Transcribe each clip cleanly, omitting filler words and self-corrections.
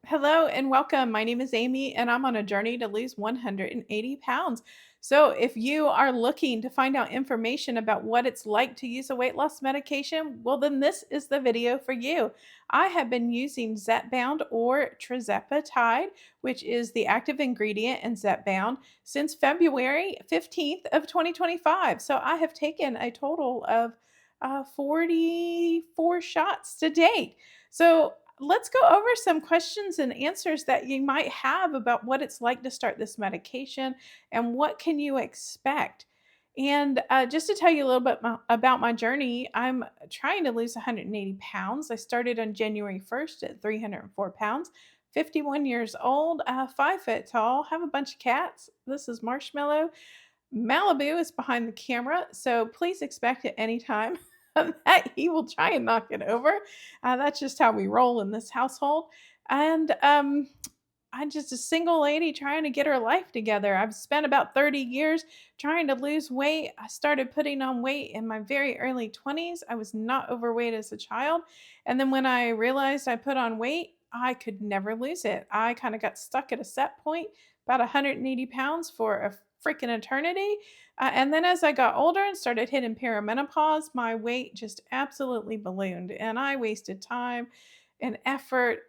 Hello and welcome. My name is Amy, and I'm on a journey to lose 180 pounds. So, if you are looking to find out information about what it's like to use a weight loss medication, well, then this is the video for you. I have been using Zepbound or trizepatide, which is the active ingredient in Zepbound, since February 15th of 2025. So, I have taken a total of 44 shots to date. So, let's go over some questions and answers that you might have about what it's like to start this medication and what can you expect. And just to tell you a little bit about my journey, I'm trying to lose 180 pounds. I started on January 1st at 304 pounds, 51 years old, 5 foot tall, have a bunch of cats. This is Marshmallow. Malibu is behind the camera, so please expect at any time that he will try and knock it over. That's just how we roll in this household. And I'm just a single lady trying to get her life together. I've spent about 30 years trying to lose weight. I started putting on weight in my very early 20s. I was not overweight as a child. And then when I realized I put on weight, I could never lose it. I kind of got stuck at a set point, about 180 pounds for a freaking eternity. And then as I got older and started hitting perimenopause, my weight just absolutely ballooned. And I wasted time and effort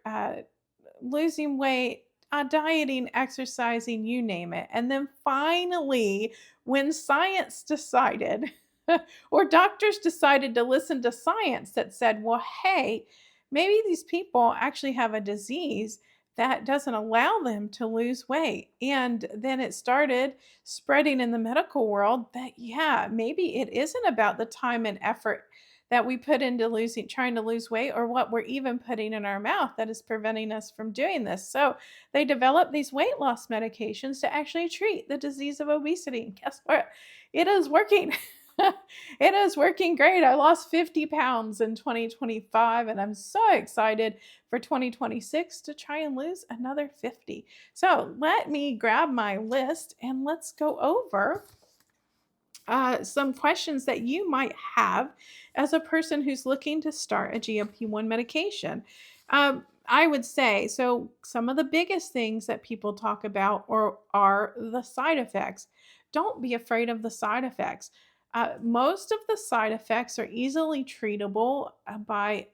losing weight, dieting, exercising, you name it. And then finally, when science decided, or doctors decided to listen to science that said, well, hey, maybe these people actually have a disease that doesn't allow them to lose weight. And then it started spreading in the medical world that, yeah, maybe it isn't about the time and effort that we put into trying to lose weight or what we're even putting in our mouth that is preventing us from doing this. So they developed these weight loss medications to actually treat the disease of obesity. And guess what? It is working. It is working great. I lost 50 pounds in 2025, and I'm so excited for 2026 to try and lose another 50. So let me grab my list and let's go over some questions that you might have as a person who's looking to start a GLP-1 medication. I would say so. Some of the biggest things that people talk about are the side effects. Don't be afraid of the side effects. Most of the side effects are easily treatable by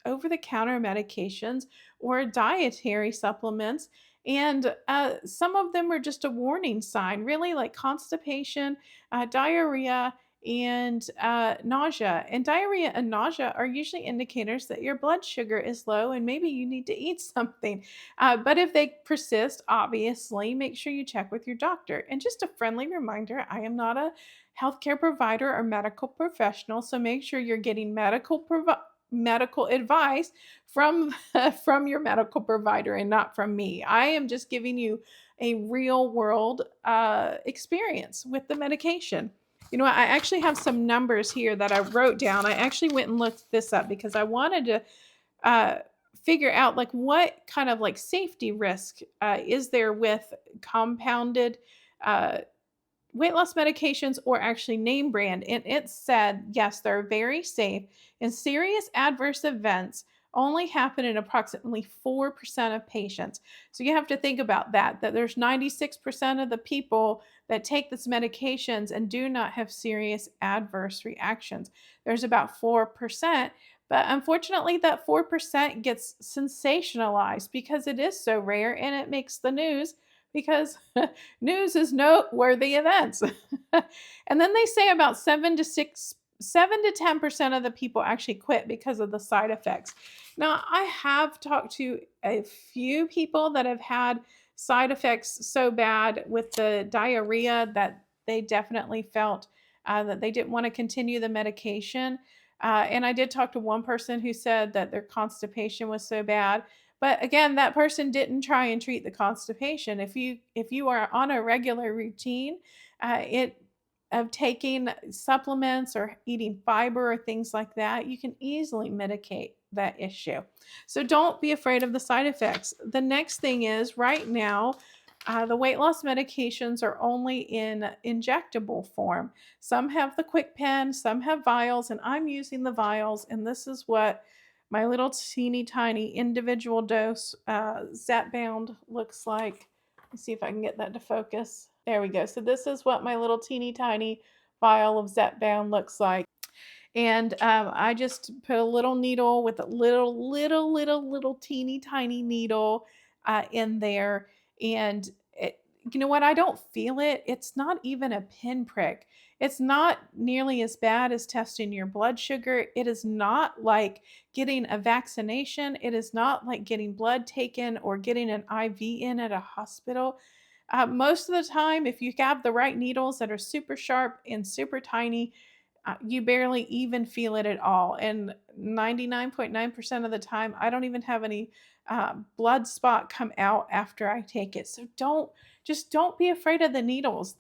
over the counter medications or dietary supplements. And some of them are just a warning sign, really, like constipation, diarrhea, and nausea. And diarrhea and nausea are usually indicators that your blood sugar is low and maybe you need to eat something. But if they persist, obviously, make sure you check with your doctor. And just a friendly reminder, I am not a healthcare provider or medical professional, so make sure you're getting medical advice from from your medical provider and not from me. I am just giving you a real world experience with the medication. You know, I actually have some numbers here that I wrote down. I actually went and looked this up because I wanted to uh, figure out like what kind of like safety risk is there with compounded uh, weight loss medications or actually name brand. And it said, yes, they're very safe and serious adverse events only happen in approximately 4% of patients. So you have to think about that there's 96% of the people that take these medications and do not have serious adverse reactions. There's about 4%. But unfortunately, that 4% gets sensationalized because it is so rare and it makes the news because news is noteworthy events. And then they say about 7 to 10% of the people actually quit because of the side effects. Now, I have talked to a few people that have had side effects so bad with the diarrhea that they definitely felt that they didn't want to continue the medication. And I did talk to one person who said that their constipation was so bad, but again, that person didn't try and treat the constipation. If you are on a regular routine, it of taking supplements or eating fiber or things like that, you can easily mitigate that issue. So don't be afraid of the side effects. The next thing is right now, the weight loss medications are only in injectable form. Some have the quick pen, some have vials, and I'm using the vials, and this is what my little teeny tiny individual dose Zepbound looks like. Let's see if I can get that to focus. There we go. So this is what my little teeny tiny vial of Zepbound looks like. And I just put a little needle with a little teeny tiny needle in there. And you know what? I don't feel it. It's not even a pinprick. It's not nearly as bad as testing your blood sugar. It is not like getting a vaccination. It is not like getting blood taken or getting an IV in at a hospital. Most of the time, if you have the right needles that are super sharp and super tiny, you barely even feel it at all. And 99.9% of the time, I don't even have any blood spot come out after I take it. So don't be afraid of the needles.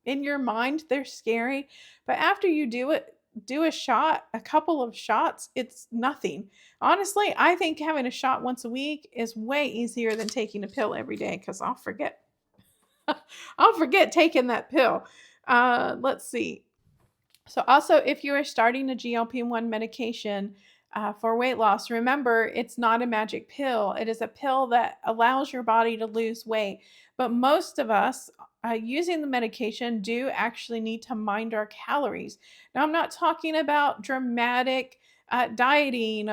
In your mind, they're scary, but after you do a shot, a couple of shots, it's nothing. Honestly, I think having a shot once a week is way easier than taking a pill every day because I'll forget. I'll forget taking that pill. Let's see. So, also, if you are starting a GLP-1 medication for weight loss, remember it's not a magic pill. It is a pill that allows your body to lose weight. But most of us using the medication do actually need to mind our calories. Now, I'm not talking about dramatic dieting,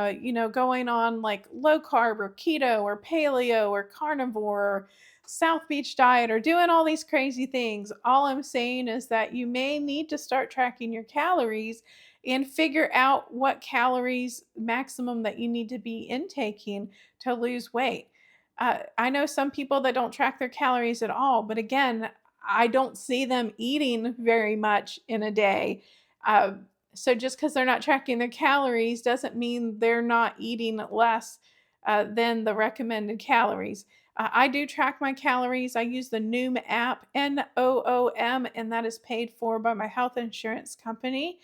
going on like low carb or keto or paleo or carnivore or South Beach diet or doing all these crazy things. All I'm saying is that you may need to start tracking your calories and figure out what calories maximum that you need to be intaking to lose weight. I know some people that don't track their calories at all, but again, I don't see them eating very much in a day. Uh, so just because they're not tracking their calories doesn't mean they're not eating less than the recommended calories. I do track my calories. I use the Noom app, Noom, and that is paid for by my health insurance company.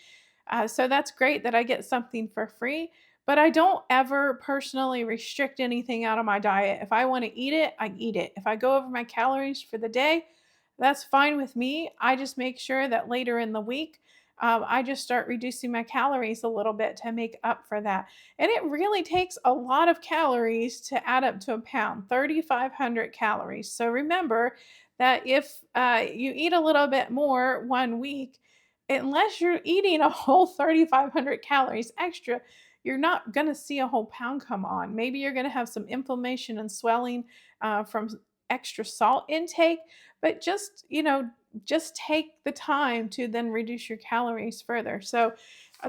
So that's great that I get something for free, but I don't ever personally restrict anything out of my diet. If I want to eat it, I eat it. If I go over my calories for the day, that's fine with me. I just make sure that later in the week, I just start reducing my calories a little bit to make up for that. And it really takes a lot of calories to add up to a pound, 3,500 calories. So remember that if you eat a little bit more one week, unless you're eating a whole 3,500 calories extra, you're not going to see a whole pound come on. Maybe you're going to have some inflammation and swelling from extra salt intake, but just take the time to then reduce your calories further. So,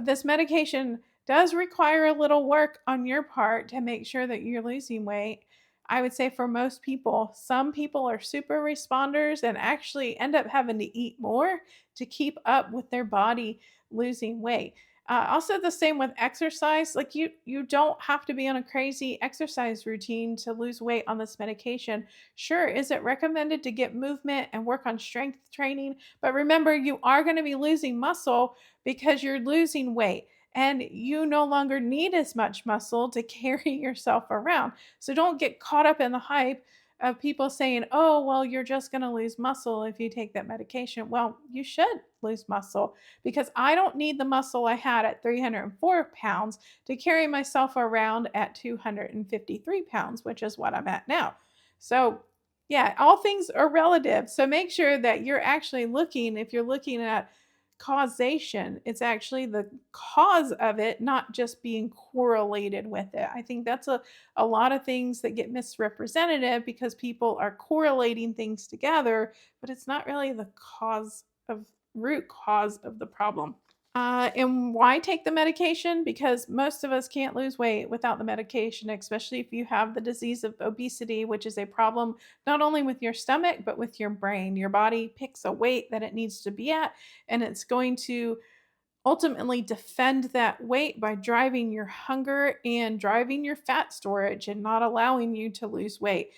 this medication does require a little work on your part to make sure that you're losing weight. I would say for most people, some people are super responders and actually end up having to eat more to keep up with their body losing weight. Also, the same with exercise. Like you don't have to be on a crazy exercise routine to lose weight on this medication. Sure, is it recommended to get movement and work on strength training? But remember, you are going to be losing muscle because you're losing weight. And you no longer need as much muscle to carry yourself around. So don't get caught up in the hype of people saying, oh, well, you're just going to lose muscle if you take that medication. Well, you should lose muscle because I don't need the muscle I had at 304 pounds to carry myself around at 253 pounds, which is what I'm at now. So, yeah, all things are relative. So make sure that you're actually looking, if you're looking at causation, it's actually the cause of it, not just being correlated with it. I think that's a lot of things that get misrepresented because people are correlating things together, but it's not really the root cause of the problem. And why take the medication? Because most of us can't lose weight without the medication, especially if you have the disease of obesity, which is a problem not only with your stomach, but with your brain. Your body picks a weight that it needs to be at, and it's going to ultimately defend that weight by driving your hunger and driving your fat storage and not allowing you to lose weight.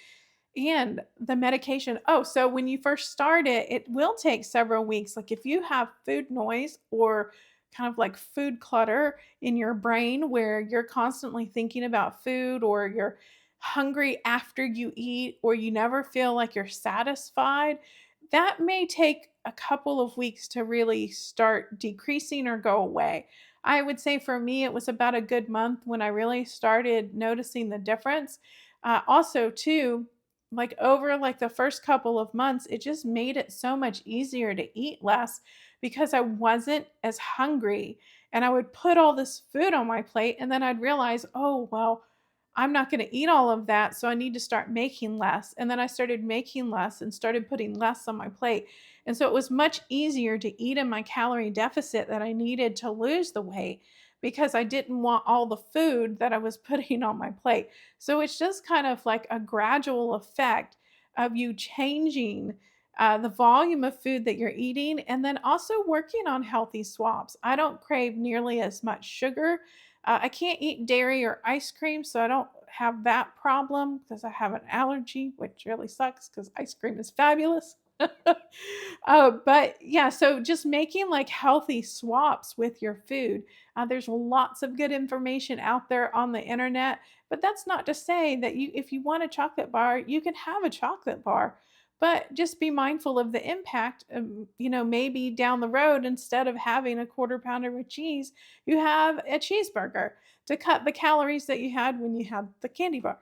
And the medication, oh, so when you first start it, it will take several weeks. Like if you have food noise or kind of like food clutter in your brain where you're constantly thinking about food or you're hungry after you eat or you never feel like you're satisfied, that may take a couple of weeks to really start decreasing or go away. I would say for me, it was about a good month when I really started noticing the difference. Also, too, like over like the first couple of months, it just made it so much easier to eat less because I wasn't as hungry. And I would put all this food on my plate, and then I'd realize, oh, well, I'm not going to eat all of that. So I need to start making less. And then I started making less and started putting less on my plate. And so it was much easier to eat in my calorie deficit that I needed to lose the weight because I didn't want all the food that I was putting on my plate. So it's just kind of like a gradual effect of you changing the volume of food that you're eating and then also working on healthy swaps. I don't crave nearly as much sugar. I can't eat dairy or ice cream, so I don't have that problem because I have an allergy, which really sucks because ice cream is fabulous. But yeah, so just making like healthy swaps with your food. There's lots of good information out there on the internet, but that's not to say that if you want a chocolate bar, you can have a chocolate bar. But just be mindful of the impact. Maybe down the road, instead of having a quarter pounder with cheese, you have a cheeseburger to cut the calories that you had when you had the candy bar.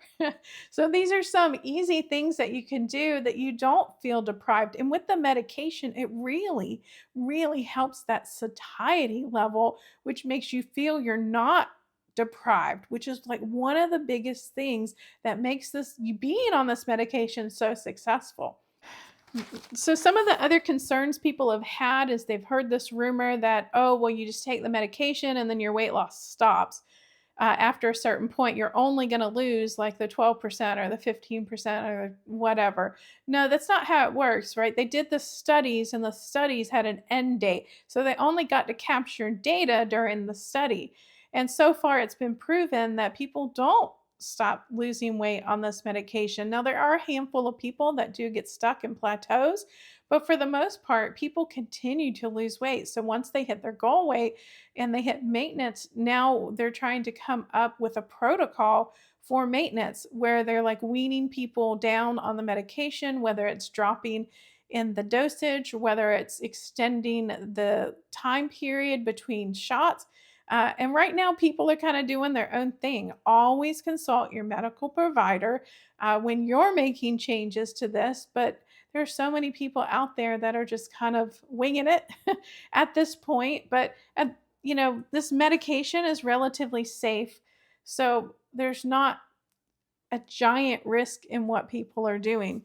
So these are some easy things that you can do that you don't feel deprived. And with the medication, it really, really helps that satiety level, which makes you feel you're not deprived, which is like one of the biggest things that makes this you being on this medication so successful. So some of the other concerns people have had is they've heard this rumor that, oh, well, you just take the medication and then your weight loss stops. After a certain point, you're only going to lose like the 12% or the 15% or whatever. No, that's not how it works, right? They did the studies and the studies had an end date. So they only got to capture data during the study. And so far, it's been proven that people don't stop losing weight on this medication. Now, there are a handful of people that do get stuck in plateaus, but for the most part, people continue to lose weight. So once they hit their goal weight and they hit maintenance, now they're trying to come up with a protocol for maintenance where they're like weaning people down on the medication, whether it's dropping in the dosage, whether it's extending the time period between shots. And right now, people are kind of doing their own thing. Always consult your medical provider when you're making changes to this. But there are so many people out there that are just kind of winging it at this point. But this medication is relatively safe. So there's not a giant risk in what people are doing.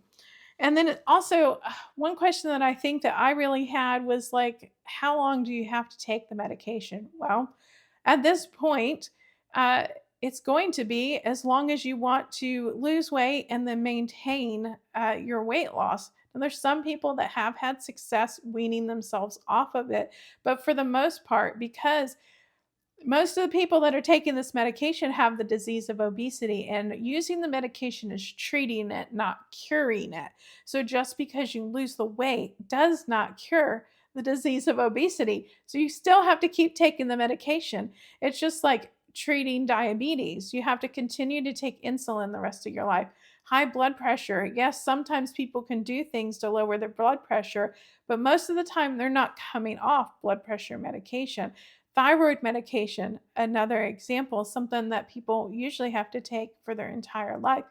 And then also, one question that I think that I really had was like, how long do you have to take the medication? Well, at this point, uh, it's going to be as long as you want to lose weight and then maintain your weight loss. And there's some people that have had success weaning themselves off of it. But for the most part, because most of the people that are taking this medication have the disease of obesity, and using the medication is treating it, not curing it. So just because you lose the weight does not cure the disease of obesity. So you still have to keep taking the medication. It's just like treating diabetes. You have to continue to take insulin the rest of your life. High blood pressure. Yes, sometimes people can do things to lower their blood pressure, but most of the time they're not coming off blood pressure medication. Thyroid medication, another example, something that people usually have to take for their entire life.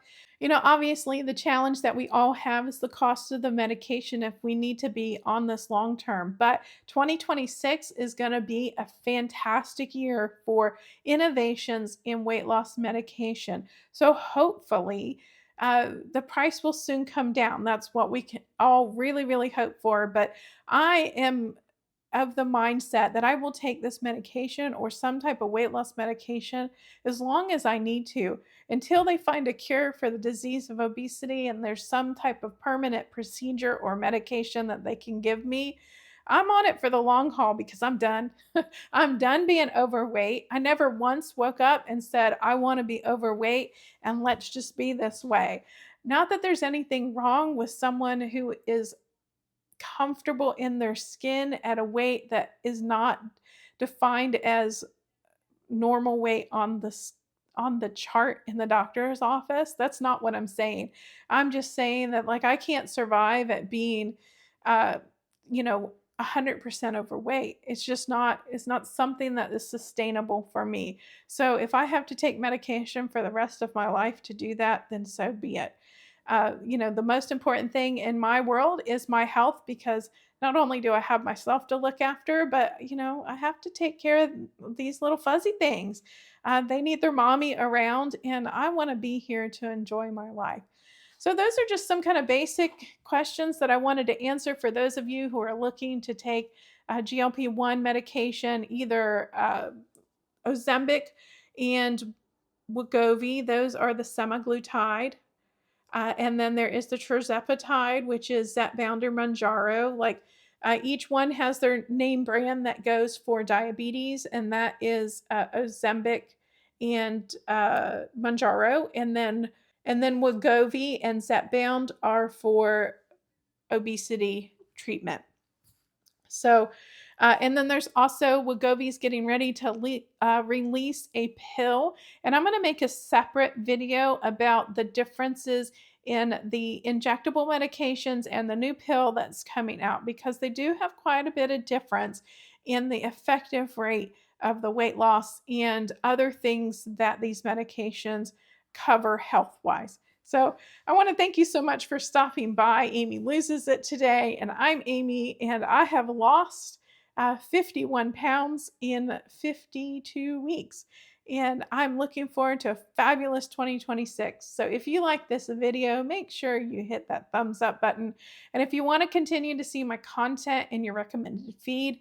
Obviously, the challenge that we all have is the cost of the medication if we need to be on this long term. But 2026 is going to be a fantastic year for innovations in weight loss medication. So hopefully, the price will soon come down. That's what we can all really, really hope for. But I am of the mindset that I will take this medication or some type of weight loss medication as long as I need to until they find a cure for the disease of obesity and there's some type of permanent procedure or medication that they can give me. I'm on it for the long haul because I'm done. I'm done being overweight. I never once woke up and said, I want to be overweight and let's just be this way. Not that there's anything wrong with someone who is comfortable in their skin at a weight that is not defined as normal weight on the chart in the doctor's office. That's not what I'm saying. I'm just saying that like I can't survive at being uh you know 100% overweight. It's not something that is sustainable for me. So if I have to take medication for the rest of my life to do that, then so be it. The most important thing in my world is my health because not only do I have myself to look after, but I have to take care of these little fuzzy things. They need their mommy around, and I want to be here to enjoy my life. So, those are just some kind of basic questions that I wanted to answer for those of you who are looking to take GLP-1 medication, either Ozempic and Wegovy. Those are the semaglutide. And then there is the tirzepatide, which is Zepbound or mounjaro. Like each one has their name brand that goes for diabetes, and that is Ozempic and mounjaro. And then Wegovy and Zepbound are for obesity treatment. So, and then there's also Wegovy's getting ready to release a pill, and I'm going to make a separate video about the differences in the injectable medications and the new pill that's coming out because they do have quite a bit of difference in the effective rate of the weight loss and other things that these medications cover health wise. So, I want to thank you so much for stopping by. Amy loses it today, and I'm Amy, and I have lost 51 pounds in 52 weeks. And I'm looking forward to a fabulous 2026. So, if you like this video, make sure you hit that thumbs up button. And if you want to continue to see my content in your recommended feed,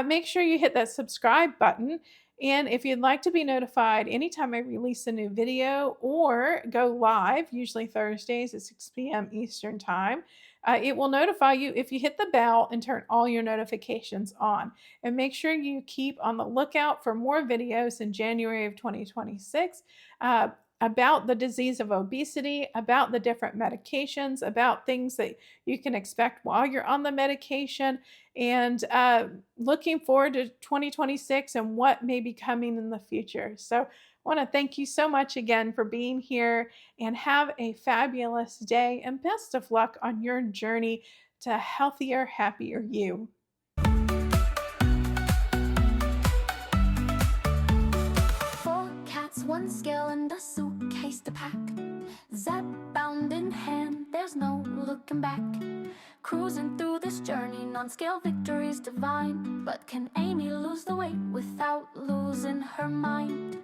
make sure you hit that subscribe button. And if you'd like to be notified anytime I release a new video or go live, usually Thursdays at 6 p.m. Eastern Time, it will notify you if you hit the bell and turn all your notifications on. And make sure you keep on the lookout for more videos in January of 2026 about the disease of obesity, about the different medications, about things that you can expect while you're on the medication, and looking forward to 2026 and what may be coming in the future. So, I want to thank you so much again for being here and have a fabulous day and best of luck on your journey to healthier, happier you. Four cats, one scale, and a suitcase to pack. Zepbound in hand, there's no looking back. Cruising through this journey, non-scale victories divine. But can Amy lose the weight without losing her mind?